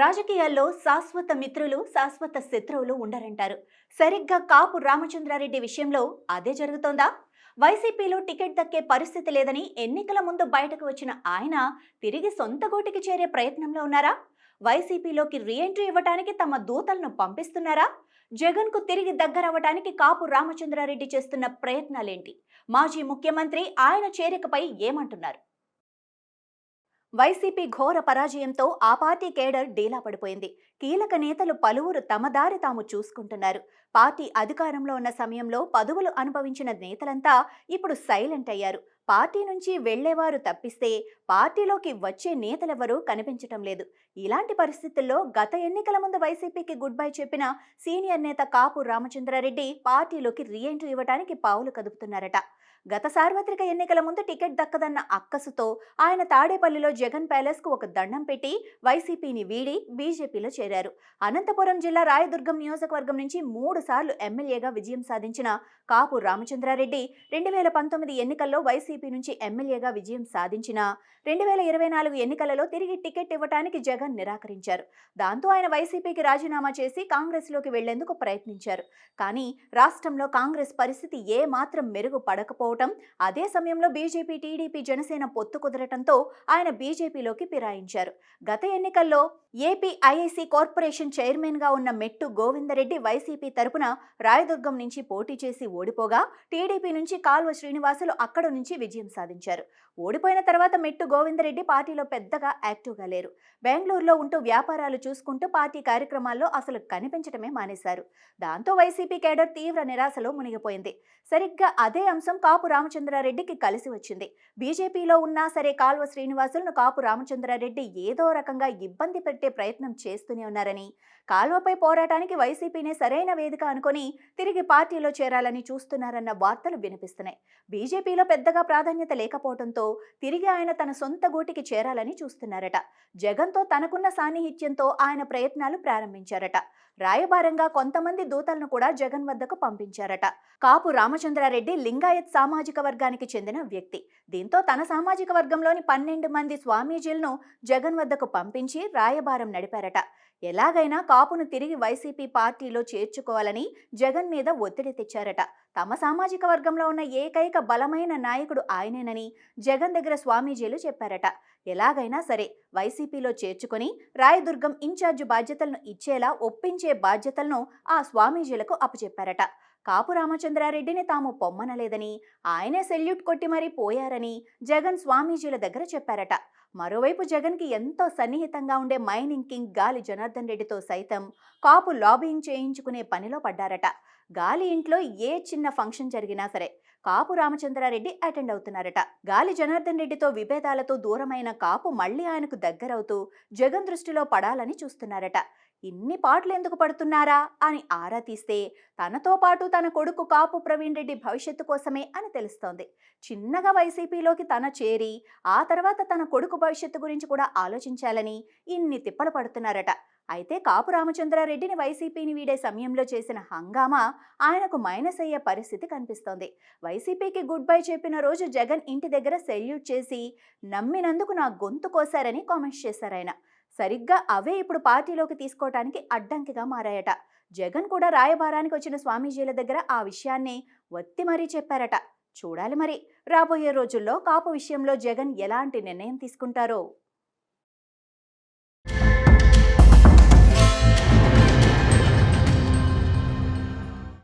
రాజకీయాల్లో శాశ్వత మిత్రులు, శాశ్వత శత్రువులు ఉండరంటారు. సరిగ్గా కాపు రామచంద్రారెడ్డి విషయంలో అదే జరుగుతోందా? వైసీపీలో టికెట్ దక్కే పరిస్థితి లేదని ఎన్నికల ముందు బయటకు వచ్చిన ఆయన తిరిగి సొంత గూటికి చేరే ప్రయత్నంలో ఉన్నారా? వైసీపీలోకి రీఎంట్రీ ఇవ్వటానికి తమ దూతలను పంపిస్తున్నారా? జగన్కు తిరిగి దగ్గరవ్వటానికి కాపు రామచంద్రారెడ్డి చేస్తున్న ప్రయత్నాలేంటి? మాజీ ముఖ్యమంత్రి ఆయన చేరికపై ఏమంటున్నారు? వైసీపీ ఘోర పరాజయంతో ఆ పార్టీ కేడర్ డీలా పడిపోయింది. కీలక నేతలు పలువురు తమ దారి తాము చూసుకుంటున్నారు. పార్టీ అధికారంలో ఉన్న సమయంలో పదవులు అనుభవించిన నేతలంతా ఇప్పుడు సైలెంట్ అయ్యారు. పార్టీ నుంచి వెళ్లేవారు తప్పిస్తే పార్టీలోకి వచ్చే నేతలెవరూ కనిపించటం లేదు. ఇలాంటి పరిస్థితుల్లో గత ఎన్నికల ముందు వైసీపీకి గుడ్ బై చెప్పిన సీనియర్ నేత కాపు రామచంద్రారెడ్డి పార్టీలోకి రీఎంట్రీ ఇవ్వడానికి పావులు కదుపుతున్నారట. గత సార్వత్రిక ఎన్నికల ముందు టికెట్ దక్కదన్న అక్కసుతో ఆయన తాడేపల్లిలో జగన్ ప్యాలెస్ కు ఒక దండం పెట్టి వైసీపీని వీడి బీజేపీలో చేరారు. అనంతపురం జిల్లా రాయదుర్గం నియోజకవర్గం నుంచి 3 సార్లు ఎమ్మెల్యేగా విజయం సాధించిన కాపు రామచంద్రారెడ్డి 2019 ఎన్నికల్లో వైసీపీ నుంచి ఎమ్మెల్యేగా విజయం సాధించిన 2024 ఎన్నికలలో తిరిగి టికెట్ ఇవ్వటానికి జగన్ నిరాకరించారు. దాంతో ఆయన వైసీపీకి రాజీనామా చేసి కాంగ్రెస్లోకి వెళ్లేందుకు ప్రయత్నించారు. కానీ రాష్ట్రంలో కాంగ్రెస్ పరిస్థితి ఏ మాత్రం మెరుగుపడకపోవడం, అదే సమయంలో బీజేపీ, టీడీపీ, జనసేన పొత్తు కుదరటంతో ఆయన బీజేపీలోకి ఫిరాయించారు. గత ఎన్నికల్లో ఏపీ ఐఐసీ కార్పొరేషన్ చైర్మన్ గా ఉన్న మెట్టు గోవిందరెడ్డి వైసీపీ తరపున రాయదుర్గం నుంచి పోటీ చేసి ఓడిపోగా, టీడీపీ నుంచి కాల్వ శ్రీనివాసులు అక్కడ నుంచి విజయం సాధించారు. ఓడిపోయిన తర్వాత మెట్టు గోవిందరెడ్డి పార్టీలో పెద్దగా యాక్టివ్గా లేరు. బెంగళూరులో ఉంటూ వ్యాపారాలు చూసుకుంటూ పార్టీ కార్యక్రమాల్లో అసలు కనిపించటమే మానేశారు. దాంతో వైసీపీ కేడర్ తీవ్ర నిరాశలో మునిగిపోయింది. సరిగ్గా అదే అంశం కాపు రామచంద్రారెడ్డికి కలిసి వచ్చింది. బీజేపీలో ఉన్నా సరే కాల్వ శ్రీనివాసులను కాపు రామచంద్రారెడ్డి ఏదో రకంగా ఇబ్బంది పెట్టే ప్రయత్నం చేస్తూనే ఉన్నారని, కాల్వపై పోరాటానికి వైసీపీనే సరైన వేదిక అనుకొని తిరిగి పార్టీలో చేరాలని చూస్తున్నారన్న వార్తలు వినిపిస్తున్నాయి. బీజేపీలో పెద్దగా ప్రాధాన్యత లేకపోవడంతో తిరిగి ఆయన తన సొంత గూటికి చేరాలని చూస్తున్నారట. జగన్తో తనకున్న సాన్నిహిత్యంతో ఆయన ప్రయత్నాలు ప్రారంభించారట. రాయబారంగా కొంతమంది దూతలను కూడా జగన్ వద్దకు పంపించారట. కాపు రామచంద్రారెడ్డి లింగాయత్ సామాజిక వర్గానికి చెందిన వ్యక్తి. దీంతో తన సామాజిక వర్గంలోని 12 మంది స్వామీజీలను జగన్ వద్దకు పంపించి రాయబారం నడిపారట. ఎలాగైనా కాపును తిరిగి వైసీపీ పార్టీలో చేర్చుకోవాలని జగన్ మీద ఒత్తిడి తెచ్చారట. తమ సామాజిక వర్గంలో ఉన్న ఏకైక బలమైన నాయకుడు ఆయనేనని జగన్ దగ్గర స్వామీజీలు చెప్పారట. ఎలాగైనా సరే వైసీపీలో చేర్చుకొని రాయదుర్గం ఇన్ఛార్జి బాధ్యతలను ఇచ్చేలా ఒప్పించే బాధ్యతలను ఆ స్వామీజీలకు అప్పచెప్పారట. కాపు రామచంద్రారెడ్డిని తాము పొమ్మనలేదని, ఆయనే సెల్యూట్ కొట్టి మరీ పోయారని జగన్ స్వామీజీల దగ్గర చెప్పారట. మరోవైపు జగన్కి ఎంతో సన్నిహితంగా ఉండే మైనింగ్ కింగ్ గాలి జనార్దన్ రెడ్డితో సైతం కాపు లాబింగ్ చేయించుకునే పనిలో పడ్డారట. గాలి ఇంట్లో ఏ చిన్న ఫంక్షన్ జరిగినా సరే కాపు రామచంద్రారెడ్డి అటెండ్ అవుతున్నారట. గాలి జనార్దన్ రెడ్డితో విభేదాలతో దూరమైన కాపు మళ్లీ ఆయనకు దగ్గరవుతూ జగన్ దృష్టిలో పడాలని చూస్తున్నారట. ఇన్ని పాటలు ఎందుకు పడుతున్నారా అని ఆరా తీస్తే తనతో పాటు తన కొడుకు కాపు ప్రవీణ్ రెడ్డి భవిష్యత్తు కోసమే అని తెలుస్తోంది. చిన్నగా వైసీపీలోకి తన చేరి ఆ తర్వాత తన కొడుకు భవిష్యత్తు గురించి కూడా ఆలోచించాలని ఇన్ని తిప్పలు పడుతున్నారట. అయితే కాపు రామచంద్రారెడ్డిని వైసీపీని వీడే సమయంలో చేసిన హంగామా ఆయనకు మైనస్ అయ్యే పరిస్థితి కనిపిస్తోంది. వైసీపీకి గుడ్ బై చెప్పిన రోజు జగన్ ఇంటి దగ్గర సెల్యూట్ చేసి నమ్మినందుకు నా గొంతు కోశారని కామెంట్స్ చేశారాయన. సరిగ్గా అవే ఇప్పుడు పార్టీలోకి తీసుకోవటానికి అడ్డంకిగా మారాయట. జగన్ కూడా రాయబారానికి వచ్చిన స్వామీజీల దగ్గర ఆ విషయాన్ని ఒత్తి మరీ చెప్పారట. చూడాలి మరి రాబోయే రోజుల్లో కాపు విషయంలో జగన్ ఎలాంటి నిర్ణయం తీసుకుంటారో.